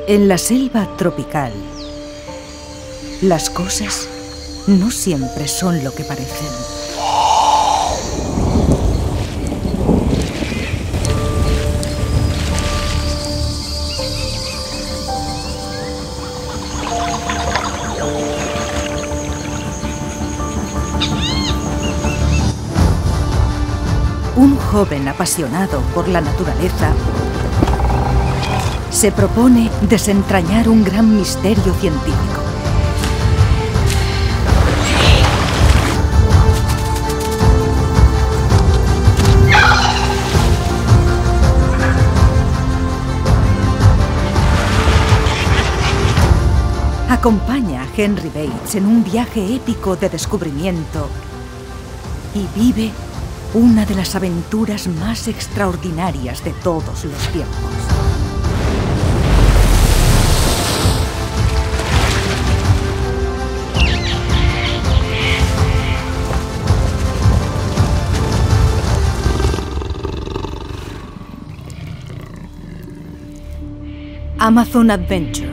En la selva tropical, las cosas no siempre son lo que parecen. Un joven apasionado por la naturaleza se propone desentrañar un gran misterio científico. Acompaña a Henry Bates en un viaje épico de descubrimiento y vive una de las aventuras más extraordinarias de todos los tiempos. Amazon Adventure.